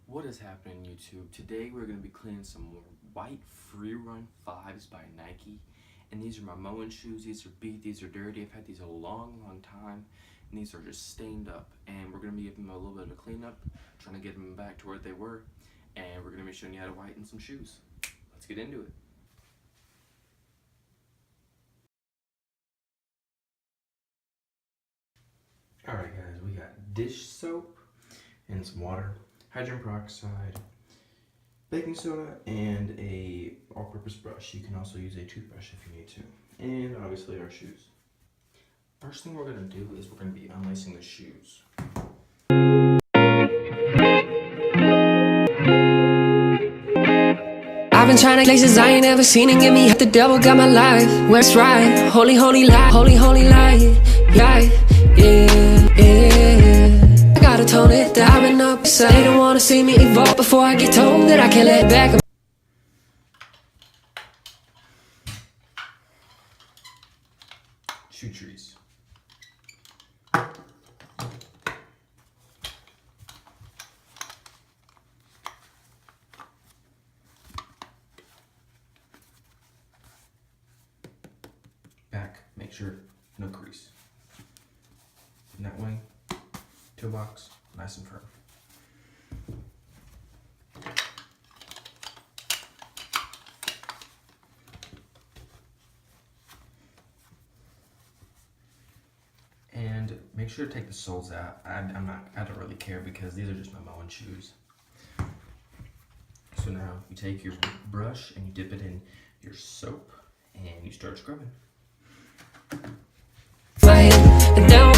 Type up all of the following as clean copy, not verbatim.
What is happening, YouTube? Today we're going to be cleaning some more white free run 5s by Nike. And these are my mowing shoes. These are beat, these are dirty. I've had these a long time. And these are just stained up. And we're going to be giving them a little bit of a cleanup, trying to get them back to where they were. And we're going to be showing you how to whiten some shoes. Let's get into it. Alright guys, we got dish soap and some water, hydrogen peroxide, baking soda, and a all-purpose brush. You can also use a toothbrush if you need to. And obviously our shoes. First thing we're going to do is we're going to be unlacing the shoes. I've been trying to places I ain't never seen and get me the devil got my life. Where's right? Holy lie, holy lie. Yeah. I gotta tone it down. I've been up, so they don't wanna see me evolve before I get told that I can't let back. Shoe trees. Back, make sure no crease. And that way, toe box, nice and firm. And make sure to take the soles out. I don't really care because these are just my mowing shoes. So now you take your brush and you dip it in your soap and you start scrubbing.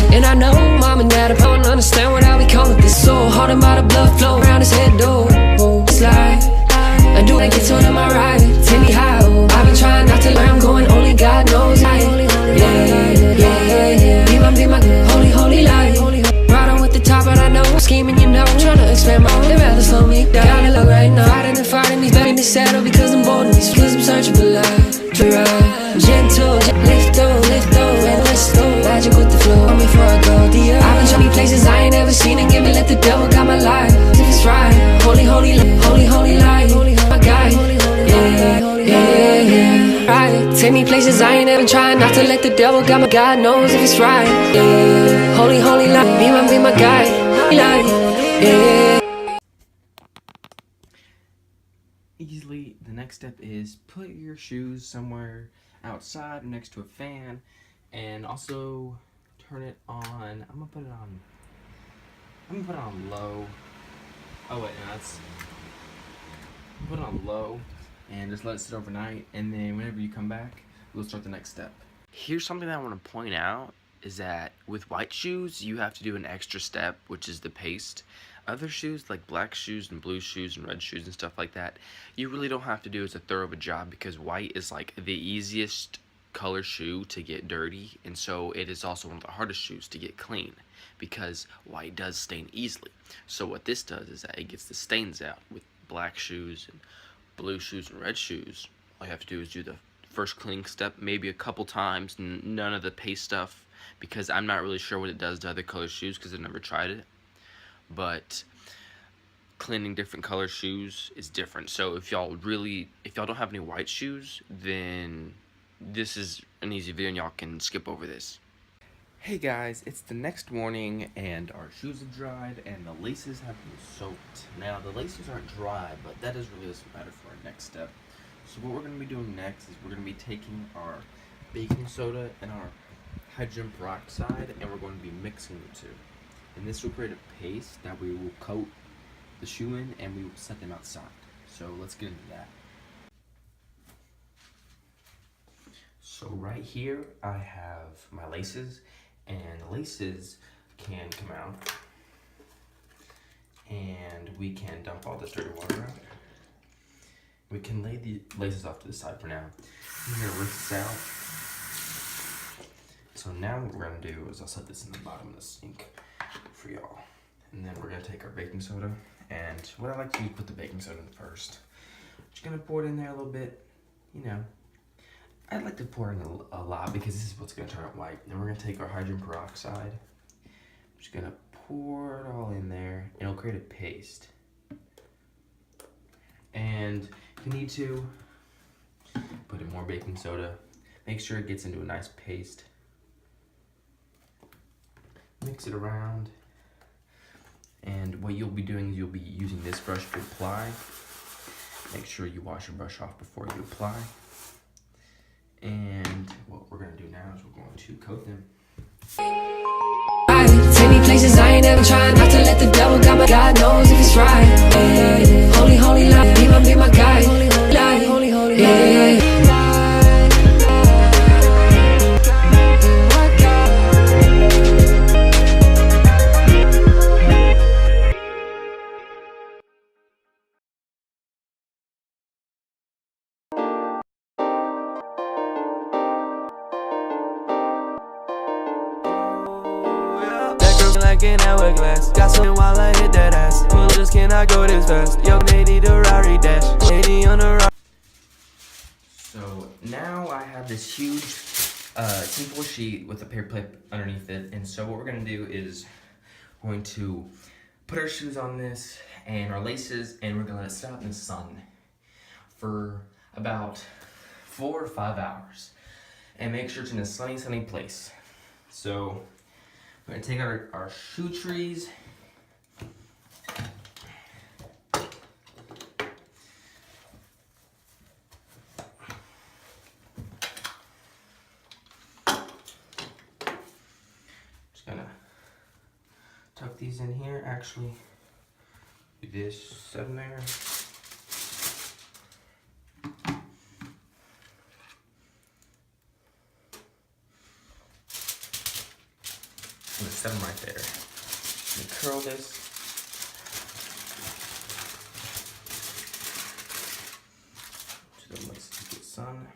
And I know mom and dad don't understand what I be calling this. So hard about the blood flow around his head though. It's like I do I get on my ride. Tell me how I've been trying not to learn. I'm going only God knows. Be my holy lie. Right on with the top, but I know I'm scheming, you know. Trying to expand my own. They rather slow me down. I look right now. Fighting these back in the saddle because I'm bored in these because I'm searching for life. To ride, gentle, lift though, and let's go. Magic with the flow. Before I go, I've been showing me places I ain't never seen and giving let the devil got my life. If it's right, holy lie, my guy. Yeah. Right, take me places I ain't ever trying not to let the devil got my God knows if it's right. Yeah. Holy lie, be my guy. Yeah. Easily, the next step is put your shoes somewhere outside or next to a fan, and also turn it on. I'm gonna put it on low. Oh wait, no, put it on low and just let it sit overnight, and then whenever you come back, we'll start the next step. Here's something that I want to point out is that with white shoes, you have to do an extra step, which is the paste. Other shoes, like black shoes and blue shoes and red shoes and stuff like that, you really don't have to do as a thorough of a job because white is like the easiest color shoe to get dirty, and so it is also one of the hardest shoes to get clean because white does stain easily. So what this does is that it gets the stains out. With black shoes and blue shoes and red shoes, all you have to do is do the first cleaning step maybe a couple times, none of the paste stuff, because I'm not really sure what it does to other color shoes because I've never tried it. But cleaning different color shoes is different. So if y'all don't have any white shoes, then this is an easy video and y'all can skip over this. Hey guys, it's the next morning and our shoes have dried and the laces have been soaked. Now the laces aren't dry, but that really doesn't matter for our next step. So what we're going to be doing next is we're going to be taking our baking soda and our hydrogen peroxide and we're going to be mixing the two. And this will create a paste that we will coat the shoe in and we will set them outside. So let's get into that. So right here I have my laces, and the laces can come out and we can dump all this dirty water out. We can lay the laces off to the side for now. I'm gonna rinse this out. So now what we're gonna do is I'll set this in the bottom of the sink for y'all. And then we're gonna take our baking soda, and what I like to do is put the baking soda in first. Just gonna pour it in there a little bit, you know. I'd like to pour in a lot because this is what's gonna turn it white. Then we're gonna take our hydrogen peroxide. I'm just gonna pour it all in there, and it'll create a paste. And if you need to, put in more baking soda. Make sure it gets into a nice paste. Mix it around. And what you'll be doing is you'll be using this brush to apply. Make sure you wash your brush off before you apply. And what we're gonna do now is we're going to coat them. Take me places I ain't never tried. Not to let the devil guide my God knows if it's right. Hey, holy, holy light, be my guide. Holy, holy light, holy, holy light. Like an hourglass, got something while I hit that ass. Well, just cannot go this fast. Yo, 80 to Rari dash, 80 on the rock. So now I have this huge simple sheet with a paper clip underneath it, and so what we're gonna do is we're going to put our shoes on this and our laces, and we're gonna let it sit out in the sun for about 4 or 5 hours, and make sure it's in a sunny place. So we're gonna take our shoe trees. Just gonna tuck these in here. Actually, do this, set them there. I'm gonna set them right there. And curl this. To the place to get sun.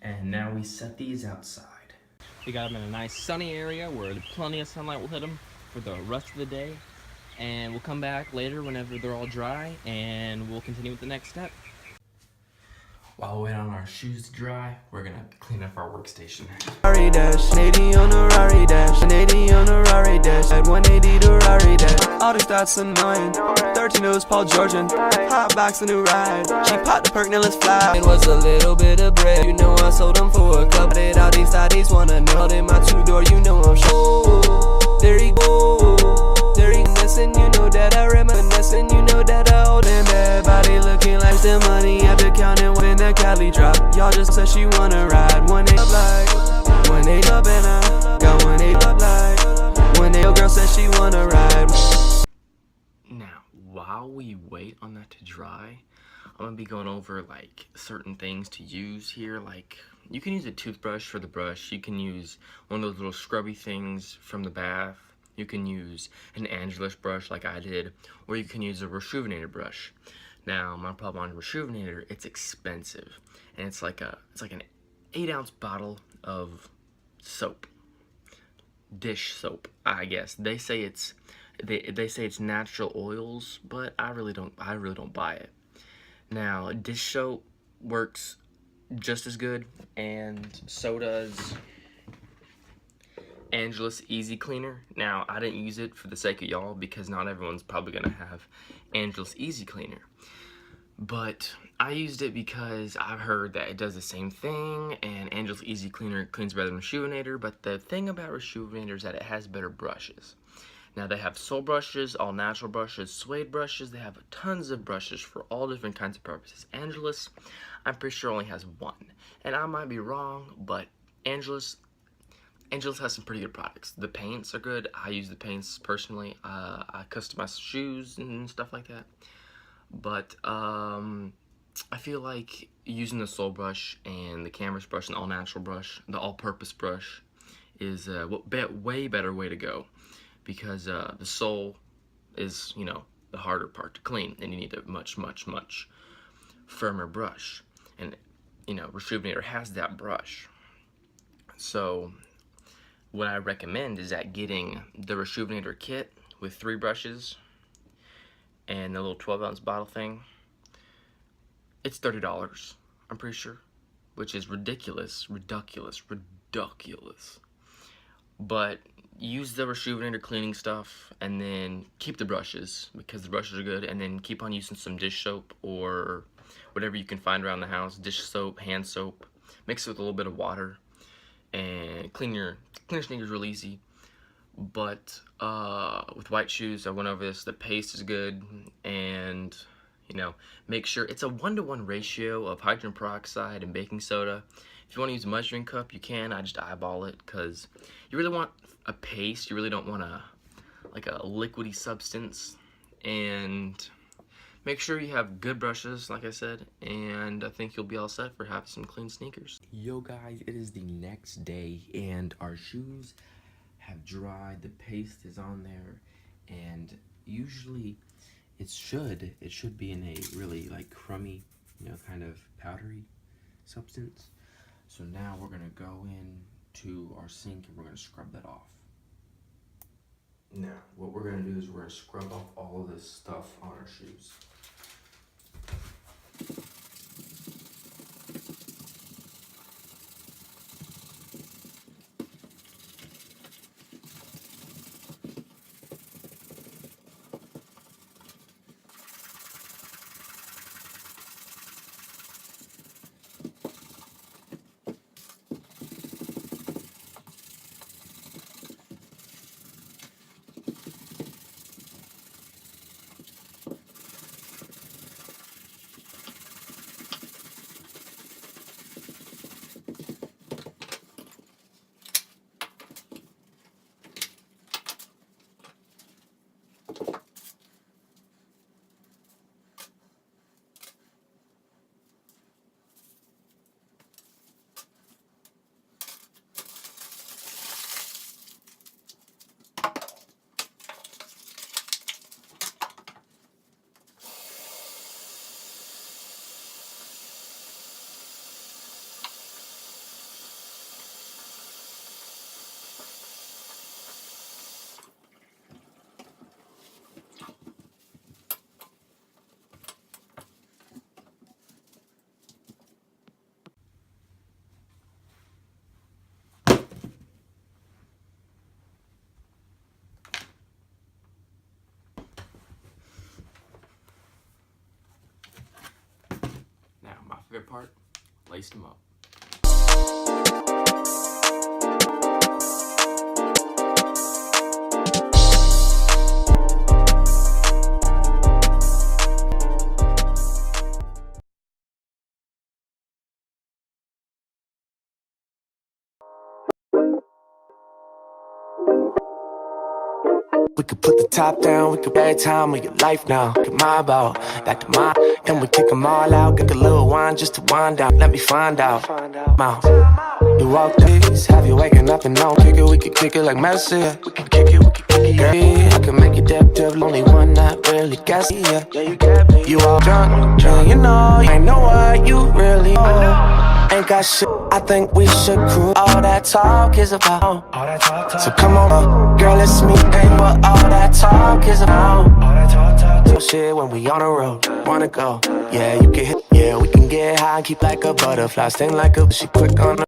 And now we set these outside. We got them in a nice sunny area where plenty of sunlight will hit them for the rest of the day. And we'll come back later whenever they're all dry, and we'll continue with the next step. While we wait on our shoes to dry, we're gonna clean up our workstation. Rari dash, 80 on the Rari dash, 80 on the Rari dash, at 180 to Rari dash. All these thoughts annoying. 13.0's Paul Georgian, hot box a new ride. She popped the perk, now let's fly. It was a little bit of bread, you know I sold them for a cup. Did all these thotties wanna know? In my 2-door, you know I'm sure. There he go, there he missing, you know that I reminiscing, you know that I hold him bad. Body looking like the money after counting when the Cali drop. Y'all just said she wanna ride. 1-8 up like 1-8 up, and I got 1-8 up like 1-8. Girl said she wanna ride. Now, while we wait on that to dry, I'm gonna be going over like certain things to use here. Like, you can use a toothbrush for the brush. You can use one of those little scrubby things from the bath. You can use an Angelus brush like I did, or you can use a Rejuvenator brush. Now, my problem on Rejuvenator, it's expensive, and it's like an 8-ounce bottle of soap, dish soap, I guess. They say it's natural oils, but I really don't buy it. Now, dish soap works just as good, and so does Angelus Easy Cleaner. Now, I didn't use it for the sake of y'all because not everyone's probably gonna have Angelus Easy Cleaner. But I used it because I've heard that it does the same thing, and Angelus Easy Cleaner cleans better than Rejuvenator. But the thing about Rejuvenator is that it has better brushes. Now, they have sole brushes, all natural brushes, suede brushes. They have tons of brushes for all different kinds of purposes. Angelus, I'm pretty sure only has one, and I might be wrong, but Angelus has some pretty good products. The paints are good. I use the paints personally. I customize shoes and stuff like that. But I feel like using the sole brush and the canvas brush and all natural brush, the all-purpose brush, is a way better way to go, because the sole is, you know, the harder part to clean, and you need a much firmer brush. And, you know, Rejuvenator has that brush. So what I recommend is that getting the Rejuvenator kit with 3 brushes and the little 12-ounce bottle thing. It's $30, I'm pretty sure, which is ridiculous. But use the rejuvenator cleaning stuff, and then keep the brushes because the brushes are good, and then keep on using some dish soap or whatever you can find around the house. Dish soap, hand soap, mix it with a little bit of water, and clean your sneakers real easy. But with white shoes, I went over this. The paste is good, and you know, make sure it's a 1-to-1 ratio of hydrogen peroxide and baking soda. If you want to use a measuring cup, you can. I just eyeball it because you really want a paste. You really don't want like a liquidy substance. And make sure you have good brushes, like I said, and I think you'll be all set for having some clean sneakers. Yo guys, it is the next day, and our shoes have dried. The paste is on there, and usually it should be in a really like crummy, you know, kind of powdery substance. So now we're gonna go in to our sink and we're gonna scrub that off. Now, what we're gonna do is we're gonna scrub off all of this stuff on our shoes. Now, my favorite part, lace them up. We could put the top down, we could bad time with your life now. Get my ball, back to my, then we kick them all out. Get a little wine just to wind down, let me find out. Mouth. You walk these, have you waking up and on kick it, we could kick it like medicine. We could kick it, yeah, I can make it dip, only one night, really guess it, yeah. You all drunk, and you know, you ain't know what you really are. Ain't got shit, I think we should cruise. All that talk is about. So come on, girl, it's me, ain't what all that talk is about. Shit when we on the road, wanna go. Yeah, you can hit, yeah, we can get high and keep like a butterfly. Sting like a, she quick on the